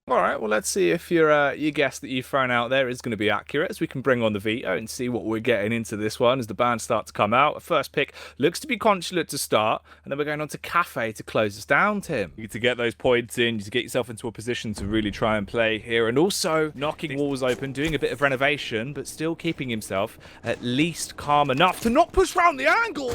All right, well, let's see if your guess that you've thrown out there is going to be accurate, as we can bring on the veto and see what we're getting into this one as the bands start to come out. First pick looks to be Consulate to start, and then we're going on to Cafe to close us down, Tim. You need to get those points in, to get yourself into a position to really try and play here, and also knocking walls open, doing a bit of renovation, but still keeping himself at least calm enough to not push round the angle.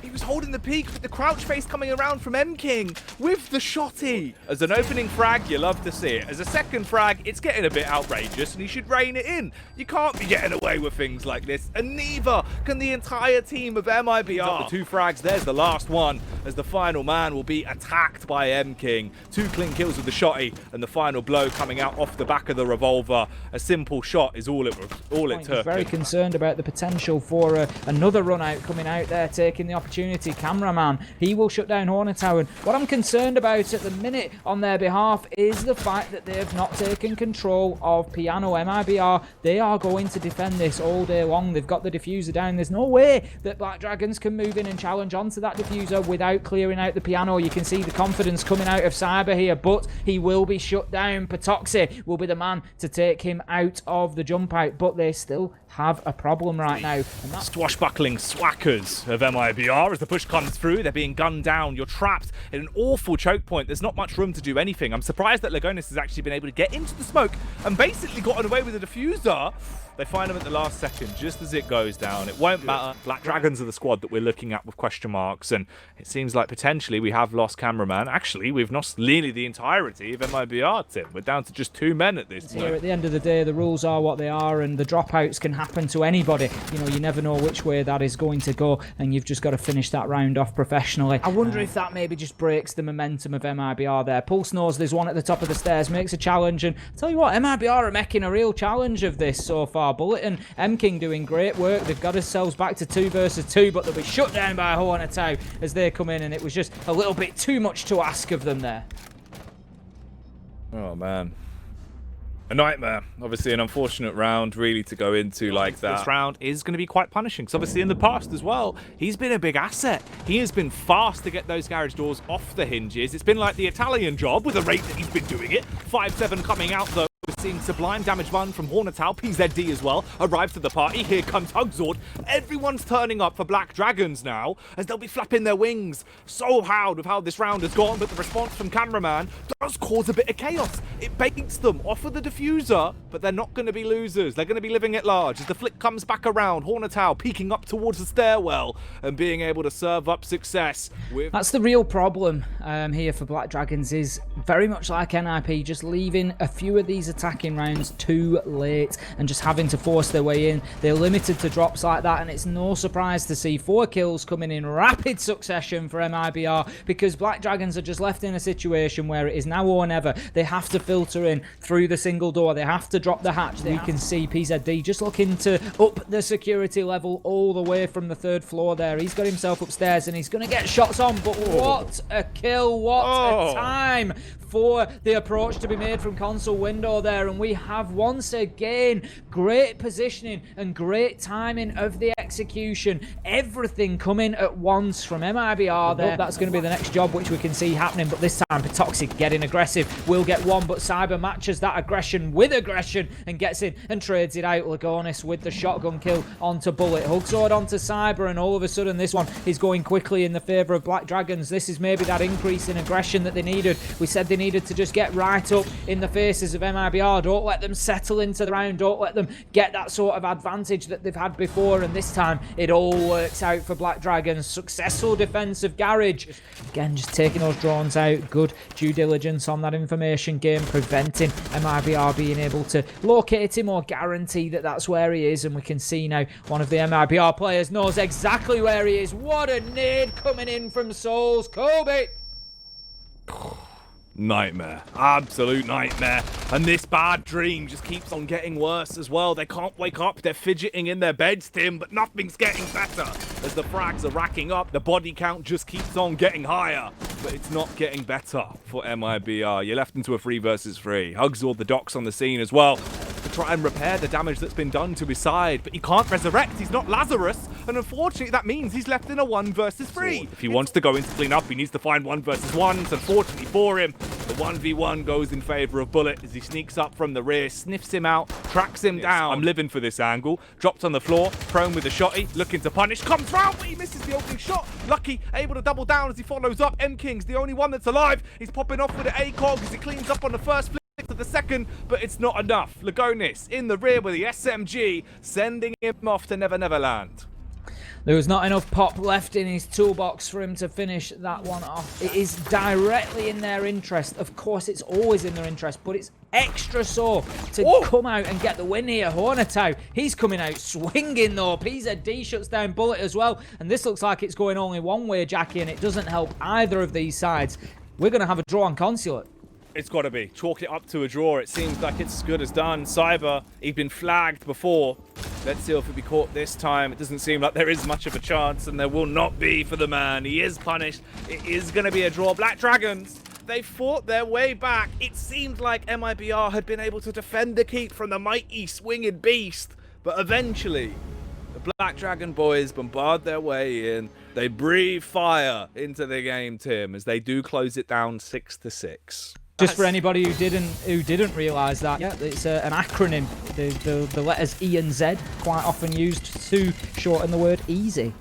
He was holding the peak with the crouch face coming around from M-King with the shotty. As an opening frag, you love to see it. As a second frag, it's getting a bit outrageous and he should rein it in. You can't be getting away with things like this, and neither can the entire team of MIBR. The 2 frags, there's the last one, as the final man will be attacked by M-King. 2 clean kills with the shotty, and the final blow coming out off the back of the revolver. A simple shot is all it took. Very concerned about the potential for another run out coming out there, taking the opportunity. Cameraman, he will shut down Hornetown. What I'm concerned about at the minute on their behalf is the fact that they have not taken control of Piano. MIBR, they are going to defend this all day long. They've got the diffuser down. There's no way that Black Dragons can move in and challenge onto that diffuser without clearing out the Piano. You can see the confidence coming out of Cyber here, but he will be shut down. Patoxy will be the man to take him out of the jump out, but they still have a problem right now. And that's swashbuckling swackers of MIBR. As the push comes through, they're being gunned down. You're trapped in an awful choke point. There's not much room to do anything. I'm surprised that Lagonis has actually been able to get into the smoke and basically gotten away with a diffuser. They find him at the last second, just as it goes down. It won't matter. Black Dragons are the squad that we're looking at with question marks, and it seems like potentially we have lost Cameraman. Actually, we've lost nearly the entirety of MIBR, Tim. We're down to just 2 men at this point. Here, at the end of the day, the rules are what they are, and the dropouts can happen to anybody. You know, you never know which way that is going to go, and you've just got to finish that round off professionally. I wonder if that maybe just breaks the momentum of MIBR there. Pulse knows there's one at the top of the stairs, makes a challenge, and I'll tell you what, MIBR are making a real challenge of this so far. Bullet and M-King doing great work. They've got themselves back to 2 versus 2, but they'll be shut down by Hornetown as they come in, and it was just a little bit too much to ask of them there. Oh, man. A nightmare. Obviously an unfortunate round really to go into like that. This round is going to be quite punishing, because obviously in the past as well, he's been a big asset. He has been fast to get those garage doors off the hinges. It's been like the Italian job with the rate that he's been doing it. 5-7 coming out though. We're seeing Sublime damage run from Hornetown. PZD as well arrives to the party. Here comes Hugzord. Everyone's turning up for Black Dragons now, as they'll be flapping their wings. So proud of how this round has gone, but the response from Cameraman does cause a bit of chaos. It baits them off of the diffuser, but they're not going to be losers. They're going to be living at large. As the flick comes back around, Hornetown peeking up towards the stairwell and being able to serve up success. That's the real problem here for Black Dragons, is very much like NIP, just leaving a few of these attacking rounds too late and just having to force their way in. They're limited to drops like that, and it's no surprise to see 4 kills coming in rapid succession for MIBR, because Black Dragons are just left in a situation where it is now or never. They have to filter in through the single door. They have to drop the hatch. We can see PZD just looking to up the security level all the way from the 3rd floor there. He's got himself upstairs and he's going to get shots on, but what a kill, what a time for the approach to be made from console window there. And we have once again great positioning and great timing of the execution. Everything coming at once from MIBR there. That's going to be the next job which we can see happening, but this time Patoxy getting aggressive will get one, but Cyber matches that aggression with aggression and gets in and trades it out. Lagonis with the shotgun kill onto Bullet. Hugsword onto Cyber, and all of a sudden this one is going quickly in the favour of Black Dragons. This is maybe that increase in aggression that they needed. We said they needed to just get right up in the faces of MIBR. Don't let them settle into the round. Don't let them get that sort of advantage that they've had before, and this time it all works out for Black Dragons. Successful defense of Garage. Again, just taking those drones out. Good due diligence on that information game, preventing MIBR being able to locate him or guarantee that that's where he is. And we can see now one of the MIBR players knows exactly where he is. What a nade coming in from Souls. Kobe! Nightmare. Absolute nightmare. And this bad dream just keeps on getting worse as well. They can't wake up. They're fidgeting in their beds, Tim, but nothing's getting better. As the frags are racking up, the body count just keeps on getting higher. But it's not getting better for MIBR. You're left into a 3 versus 3. Hugzord the docks on the scene as well to try and repair the damage that's been done to his side, but he can't resurrect. He's not Lazarus, and unfortunately that means he's left in a 1 versus 3. If he wants to go in to clean up, he needs to find 1 versus 1s. Unfortunately for him, The 1v1 goes in favor of Bullet as he sneaks up from the rear, sniffs him out, tracks him down. I'm living for this angle. Dropped on the floor, prone with a shotty, looking to punish, comes round, but he misses the opening shot. Lucky, able to double down as he follows up. M-King's the only one that's alive. He's popping off with an ACOG as he cleans up on the first flip to the second, but it's not enough. Lagonis in the rear with the SMG, sending him off to Never Never Land. There was not enough pop left in his toolbox for him to finish that one off. It is directly in their interest. Of course, it's always in their interest, but it's extra so to come out and get the win here. Hornetow, he's coming out swinging though. PZD shuts down Bullet as well, and this looks like it's going only one way, Jackie, and it doesn't help either of these sides. We're going to have a draw on Consulate. It's got to be. Chalk it up to a draw. It seems like it's as good as done. Cyber, he'd been flagged before. Let's see if he'll be caught this time. It doesn't seem like there is much of a chance, and there will not be for the man. He is punished. It is going to be a draw. Black Dragons, they fought their way back. It seemed like MIBR had been able to defend the keep from the mighty swinging beast, but eventually the Black Dragon boys bombard their way in. They breathe fire into the game, Tim, as they do close it down 6-6. Just for anybody who didn't realise that, yeah, it's an acronym. The letters E and Z, quite often used to shorten the word easy.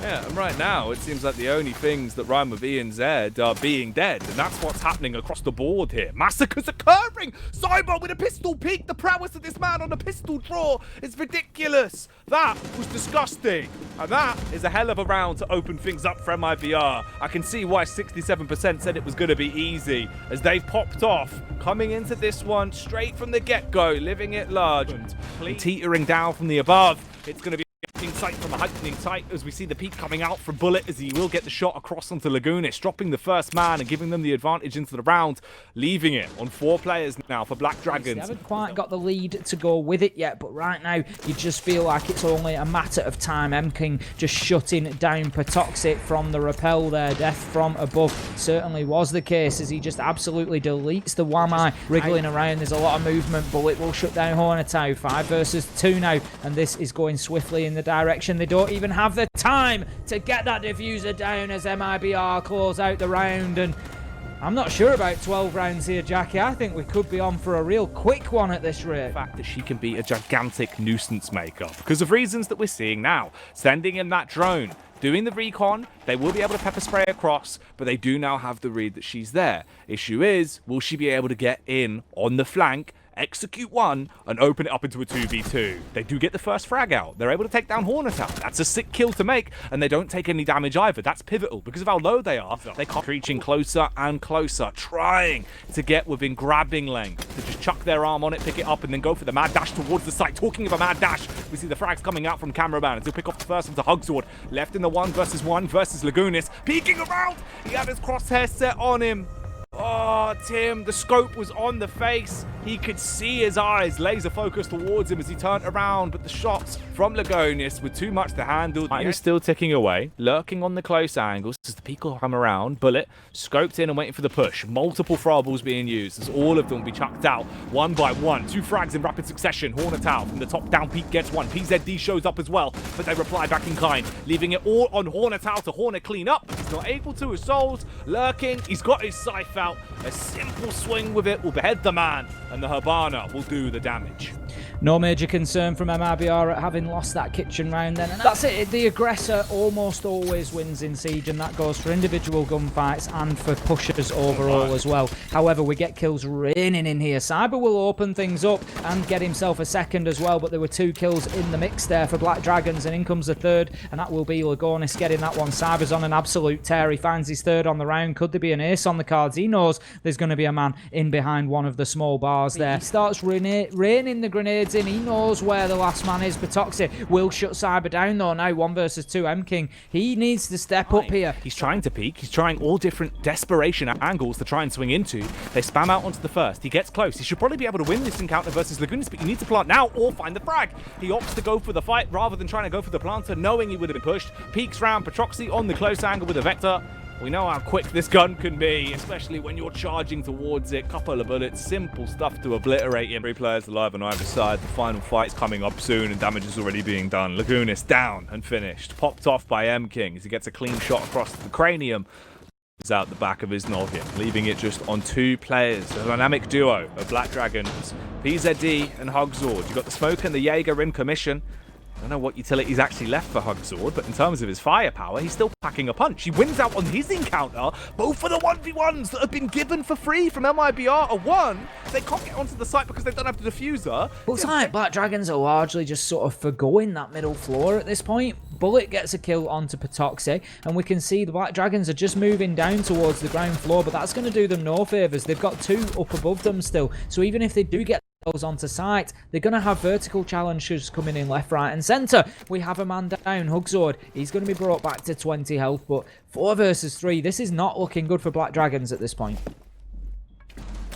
Yeah, and right now it seems like the only things that rhyme with E and Z are being dead, and that's what's happening across the board here. Massacres occurring! Cyber with a pistol peek! The prowess of this man on a pistol draw is ridiculous! That was disgusting! And that is a hell of a round to open things up for MIBR. I can see why 67% said it was going to be easy, as they've popped off, coming into this one straight from the get-go, living it large, and teetering down from the above. It's going to be sight from a heightening sight as we see the peak coming out from Bullet, as he will get the shot across onto Lagunis, dropping the first man and giving them the advantage into the round, leaving it on 4 players now for Black Dragons. They haven't quite got the lead to go with it yet, but right now you just feel like it's only a matter of time. M-King just shutting down Patoxic from the rappel there. Death from above certainly was the case, as he just absolutely deletes the Wamai, wriggling around. There's a lot of movement. Bullet will shut down Hornetow. 5 versus 2 now, and this is going swiftly in the direction. They don't even have the time to get that diffuser down as MIBR close out the round, and I'm not sure about 12 rounds here, Jackie. I think we could be on for a real quick one at this rate. The fact that she can be a gigantic nuisance maker because of reasons that we're seeing now. Sending in that drone, doing the recon, they will be able to pepper spray across, but they do now have the read that she's there. Issue is, will she be able to get in on the flank, execute one, and open it up into a 2v2. They do get the first frag out. They're able to take down Hornetow. That's a sick kill to make, and they don't take any damage either. That's pivotal because of how low they are. They can't reaching closer and closer, trying to get within grabbing length, to just chuck their arm on it, pick it up, and then go for the mad dash towards the site. Talking of a mad dash, we see the frags coming out from cameraman as he'll pick off the first one to Hugsword. Left in the 1 versus Lagunis. Peeking around! He had his crosshair set on him. Oh, Tim, the scope was on the face. He could see his eyes laser focused towards him as he turned around, but the shots from Lagonis were too much to handle. Time is still ticking away, lurking on the close angles as the peak will come around. Bullet scoped in and waiting for the push. Multiple throwables being used as all of them will be chucked out one by one. 2 frags in rapid succession. Hornetow from the top down peak gets one. PZD shows up as well, but they reply back in kind, leaving it all on Hornetow to Hornet clean up. He's not able to. His soul's lurking. He's got his scythe out. A simple swing with it will behead the man, and the Habana will do the damage. No major concern from MIBR at having lost that kitchen round then. And that's it. The aggressor almost always wins in Siege, and that goes for individual gunfights and for pushers overall as well. However, we get kills raining in here. Cyber will open things up and get himself a second as well, but there were 2 kills in the mix there for Black Dragons, and in comes the third, and that will be Lagonis getting that one. Cyber's on an absolute tear. He finds his third on the round. Could there be an ace on the cards? He knows there's going to be a man in behind one of the small bars there. He starts raining the grenades in. He knows where the last man is. Patoxic will shut Cyber down though now. 1 versus 2. M-King, he needs to step up here. He's trying to peek. He's trying all different desperation angles to try and swing into. They spam out onto the first. He gets close. He should probably be able to win this encounter versus Lagunis, but you need to plant now or find the frag. He opts to go for the fight rather than trying to go for the planter, knowing he would have been pushed. Peeks round. Patroxy on the close angle with a Vector. We know how quick this gun can be, especially when you're charging towards it. Couple of bullets, simple stuff to obliterate him. 3 players alive on either side. The final fight's coming up soon and damage is already being done. Lagunis down and finished. Popped off by M-King as he gets a clean shot across the cranium. out the back of his noggin, leaving it just on 2 players. A dynamic duo of Black Dragons, PZD and Hugzord. You've got the Smoke and the Jaeger in commission. I don't know what utility's actually left for Hugzord, but in terms of his firepower, he's still packing a punch. He wins out on his encounter. Both of the 1v1s that have been given for free from MIBR are won. They can't get onto the site because they don't have the diffuser. Looks like Black Dragons are largely just sort of forgoing that middle floor at this point. Bullet gets a kill onto Patoxy, and we can see the Black Dragons are just moving down towards the ground floor, but that's going to do them no favours. They've got 2 up above them still, so even if they do get those onto site, they're going to have vertical challenges coming in left, right and centre. We have a man down, Hugzord. He's going to be brought back to 20 health, but 4 versus 3, this is not looking good for Black Dragons at this point.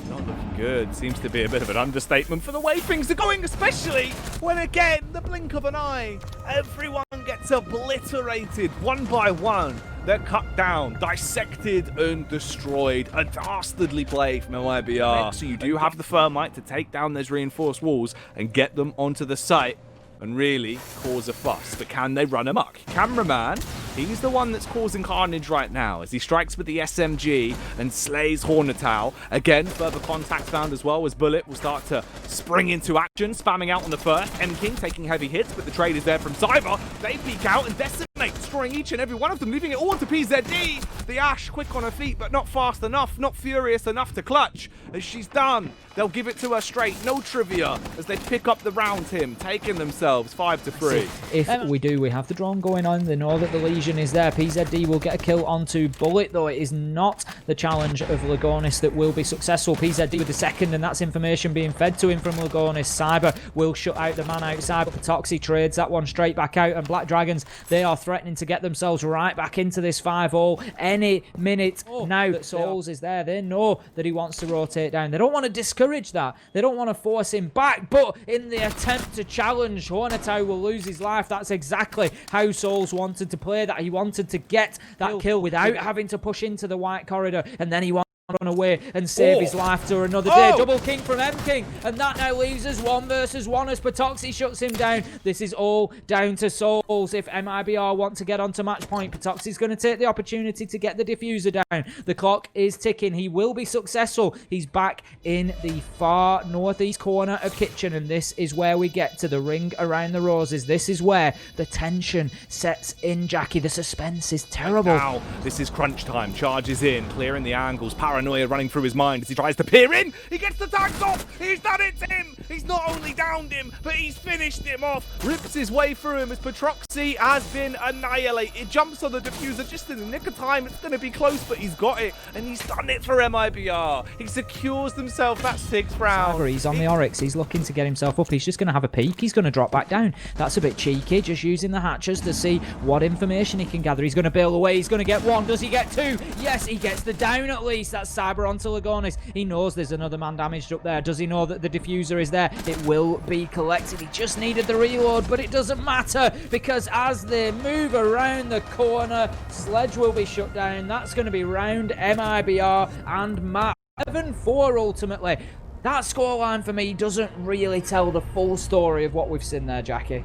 Not looking good. Seems to be a bit of an understatement for the way things are going, especially when, again, the blink of an eye, everyone gets obliterated one by one. They're cut down, dissected and destroyed. A dastardly play from MIBR. So you do have the Thermite to take down those reinforced walls and get them onto the site and really cause a fuss. But can they run amok? Cameraman, he's the one that's causing carnage right now as he strikes with the SMG and slays Hornetow. Again, further contact found as well as Bullet will start to spring into action, spamming out on the first. M-King taking heavy hits, but the trade is there from Cyber. They peek out and decimate, destroying each and every one of them, leaving it all to PZD. The Ash quick on her feet, but not fast enough, not furious enough to clutch. As she's done, they'll give it to her straight, no trivia, as they pick up the round him, taking themselves 5-3. If we have the drone going on, they know that the Legion is there. PZD will get a kill onto Bullet, though it is not the challenge of Lagonis that will be successful. PZD with the second, and that's information being fed to him from Lagonis. Cyber will shut out the man outside, but Patoxy trades that one straight back out, and Black Dragons, they are threatening to get themselves right back into this 5-0 any minute now that Souls is there. They know that he wants to rotate down. They don't want to discourage that. They don't want to force him back, but in the attempt to challenge, Hornetow will lose his life. That's exactly how Souls wanted to play that. He wanted to get that kill without having to push into the white corridor, and then he wanted run away and save his life to another day. Double king from M-King, and that now leaves us 1 versus 1 as Patoxy shuts him down. This is all down to Souls. If MIBR want to get onto match point, Patoxy's going to take the opportunity to get the diffuser down. The clock is ticking. He will be successful. He's back in the far northeast corner of Kitchen, and this is where we get to the ring around the roses. This is where the tension sets in, Jackie. The suspense is terrible. Now, this is crunch time. Charges in, clearing the angles. Paranoia running through his mind as he tries to peer in. He gets the tags off. He's done it to him. He's not only downed him, but he's finished him off. Rips his way through him as Patoxy has been annihilated. Jumps on the diffuser just in the nick of time. It's going to be close, but he's got it. And he's done it for MIBR. He secures himself that 6th round. He's on the Oryx. He's looking to get himself up. He's just going to have a peek. He's going to drop back down. That's a bit cheeky, just using the hatches to see what information he can gather. He's going to bail away. He's going to get 1. Does he get 2? Yes, he gets the down at least. That's Cyber onto Lagonis. He knows there's another man damaged up there. Does he know that the diffuser is there? It will be collected. He just needed the reload, but it doesn't matter because as they move around the corner, Sledge will be shut down. That's going to be round MIBR and Matt. 7-4 ultimately. That scoreline for me doesn't really tell the full story of what we've seen there, Jackie.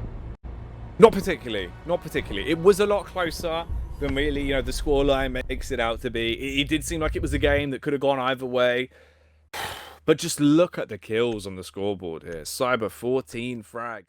Not particularly. Not particularly. It was a lot closer than really, you know, the scoreline makes it out to be. It did seem like it was a game that could have gone either way. But just look at the kills on the scoreboard here. Cyber 14 frags.